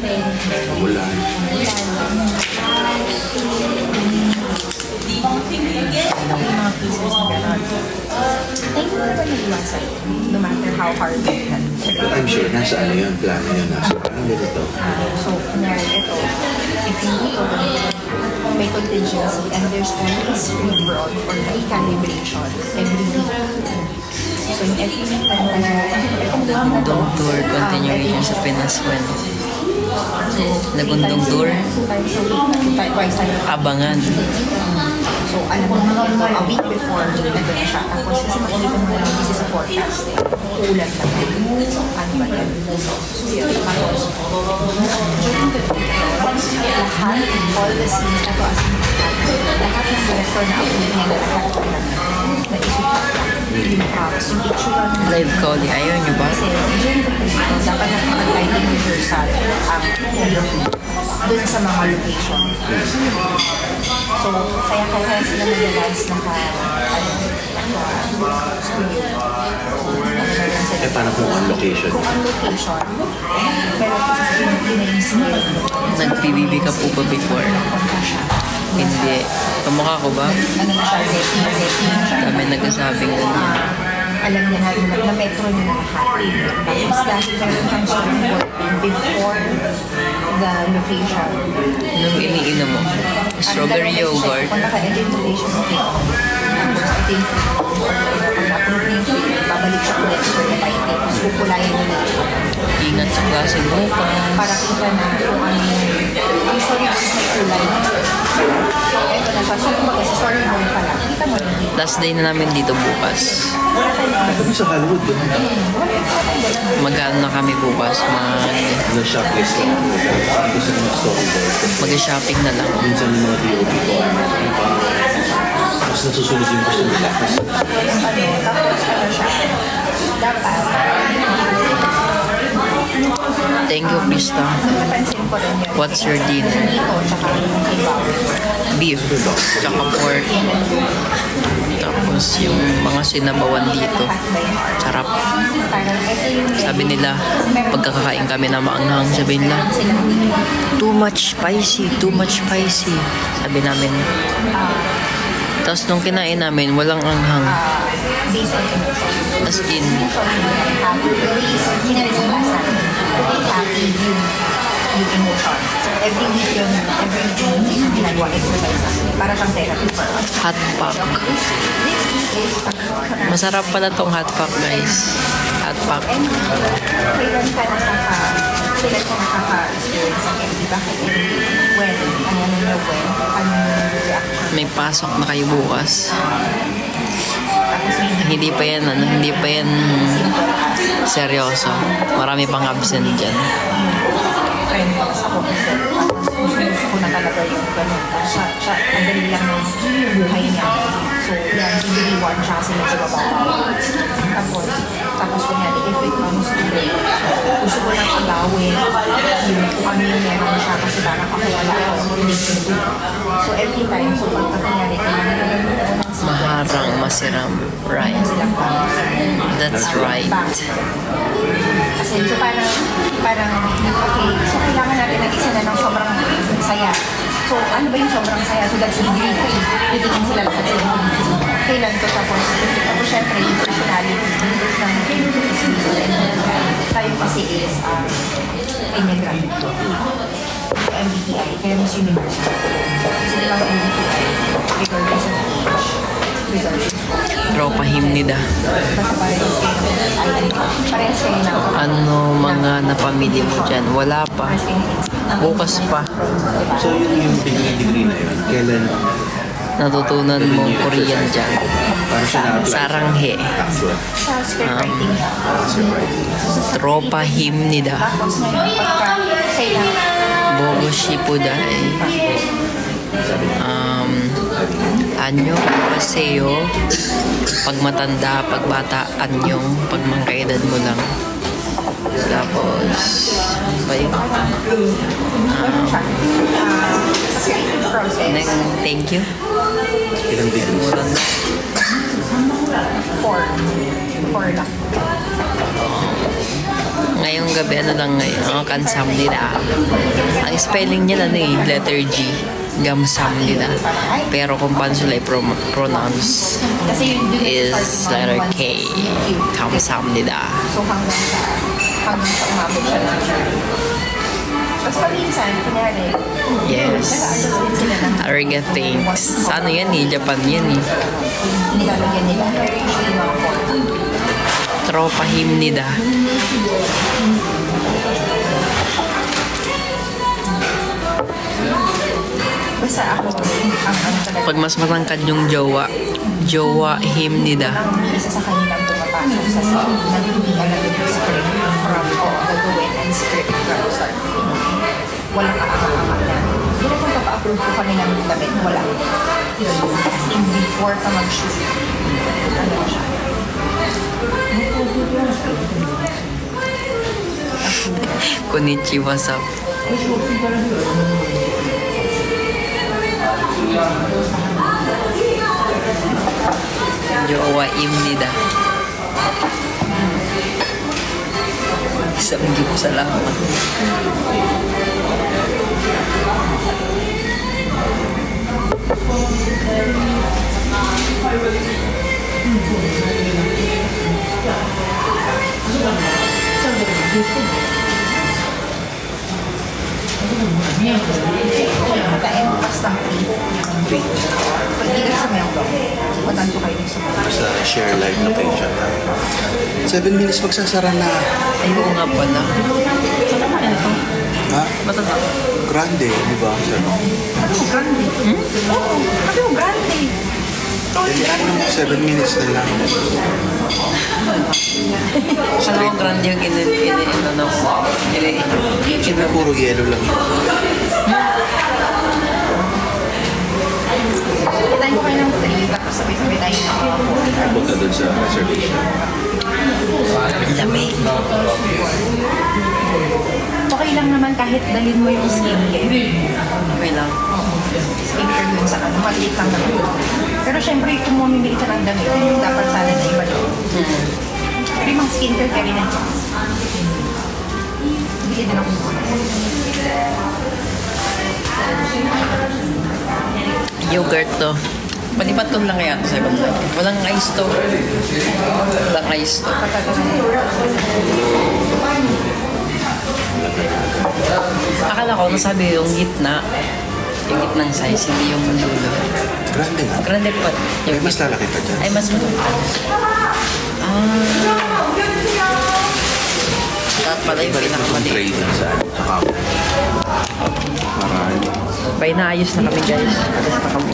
Ulan. Yung mga cases na gano'n. Ay, hindi naman nag-iwasan. No matter how hard it can. I'm sure, nasa ano yun, plano yun, nasa parang ganito. So, kunyari ito, if hindi ito, may contingency and there's always rebrod or recalibration every week. So, yung every week na Don't tour continuation sa Pinas when Lagundong tour. 2 times a week, twice a week. Abangan. So, alam mo na a week before, nandun na siya. Tapos, kasi makikita mo na kasi sa forecast, ulan na ba? Ano ba yan? So, yun. Tapos, during the week, lahat, all the scenes, ito as in lahat ng director na ako niya, lahat na isulat lang. So, yung itsura ng Live calling. Ayaw nyo ba? kasi during the week, dapat nakapag-lighting rehearsal ang dun sa mga location. So, kaya sila madalas studio. Eh, paano kung on location? Kung ang location, pero pinaisip nila, Nag-PBB ka po ba before? napunta siya. Hindi. Kamukha ko ba? Ano na siya, ready na siya. Kami nagkasabing ganyan. Alam niya na metro niya na lahat. Tapos dahil meron kang storyboard before the location. Anong iniinom mo? Strawberry yogurt. Kung naka-edit invitation mo, tapos I think pag na-approve niya yung film, babalik siya ulit for the lighting. Tapos pupulayan niya na Ingat sa klase bukas. para kita na kung ano yung storyboard may kulay. So, eto na siya. So, kumbaga sa storyboard pa lang, kita mo yun. Last day na namin dito bukas. Sabi sa Hollywood, doon. Magkano na kami bukas? Ano, shoplist lang. Gusto ko mag-storyboard. Mag-shopping na lang. Minsan yung mga DOP ko, yung parang mas nasusunod yung gusto nila. Tapos siya, dapat, Thank you, Krista. napansin ko rin yun. What's your dinner? Dito, tsaka yung ibaw. Beef. Tsaka pork. Tapos yung mga sinabawan dito. Sarap. Parang ito yung Sabi nila, pagkakakain kami na maanghang, sabi nila, too much spicy, too much spicy. Sabi namin. Tapos nung kinain namin, walang anghang. based on emotion. As in, Hindi na rin yung lasa. Happy yung emotion. So every week yung ginagawa exercise natin. Para siyang therapy for us. hot pack. Masarap pala tong hot pack, guys. Hot pack. And kailan ka nakaka-experience ng MD? Bakit MD? When? Ano na when? Ano yung reaction? May pasok na kayo bukas. Tapos may Hindi pa yan, hindi pa yan seryoso. Marami pang absent dyan. friend ko sa ako kasi gusto ko na talaga yung ganun. Siya, ang dali lang ng buhay niya. So, yan, hindi-reward siya kasi medyo babaw. Tapos kunyari, if it comes to it, gusto ko lang agawin yung kung ano yung meron siya kasi parang ako wala ako related to. So, every time, so pagka kunyari, kailangan ko lang yung Maharang masiram. Right. That's right. Kasi so parang okay, so kailangan natin ng isa na ng sobrang saya. So ano ba yung sobrang saya? So that's degree 3. Titingin sila lahat sa degree 3. Kailan to tapos syempre yung personality ng tayo kasi is immigrant. MBTI, kaya Miss Universe. Kasi lang MBTI, regardless of age, regardless of Tropa himnida. basta parehas kayo na Ano mga napamili mo dyan? Wala pa. Bukas pa. So, yung degree na yun, kailan Natutunan mo Korean dyan. para siya na-apply? Saranghe. Actual. sa scriptwriting. Tropa himnida. Tapos ngayon, pagka kailangan, Bogoshipudai. Anyo paseo. Pag matanda, pag bata, anyong. Pag mangkaedad mo lang. Tapos, ano ba yun? sa creative process, Thank you. Ilang degrees? Mura na. 4 lang. Ngayong gabi, ano lang ngayon, ang kansamnida. Ang spelling niya ano eh, letter G. Gamsamnida. Pero kung paano sila i-pronounce Kasi yun dun is letter K. Kamsamnida. So hanggang sa umabot siya ng journey. Tapos paminsan, kunyari, Yes. nag-a-adjust din sila ng Ariga thanks. Sa ano yan eh, Japan yan eh. nilalagyan nila. Pero usually mga form. Tropa himnida. Basta ako, ang ano talaga, Pag mas matangkad yung jowa himnida. ang isa sa kanilang pumapasok sa script, nagtumihan na yung script from gagawin and script from start to finish. Walang kaama-ama na. Hindi kung papa-approve ko kami ng damit, wala. As in, before ka mag-shoot, ano siya. Konnichiwa, what's up? Jowa himnida. Isang gift salamat. Kain basta free. Pag hindi sa Melo, wadan ko kayo sa Melo. Sa share live location. 7 minutes magsasara na. Ay, oo nga pala. Saan naman ito? Ha? Matanda. Grande, di ba? Ano mo, grande? Oo, ano mo, grande? Totally grande. 7 minutes na lang. Alam ko grande yung ano ko. Siyempre puro yellow lang. Ilan ko kayo ng 3, tapos sabay-sabay tayo ng mga 4. Punta dun sa reservation. Lamig. Okay lang naman kahit dalhin mo yung skincare. Okay lang. Oo. Skincare dun sa ano, maliit lang naman. Pero syempre, kung mamimili ka ng damit, yun yung dapat sana na iba doon. Pero yung mga skincare carry na ito. Bigyan din ako muna. Yogurt to. Panipaton lang kaya ito sa ibang life. Walang ice to. Walang ice to. Akala ko, nasabi yung gitna. Yung gitnang size, hindi yung dulo. Grande nga. Grande pa. May mas lalaki pa dyan. Ay, mas malaki. Dapat pala yung pinakamali. Tray dun sa ano, sa kamo. Para ano. Bay, naayos na kami guys. Alas na kami.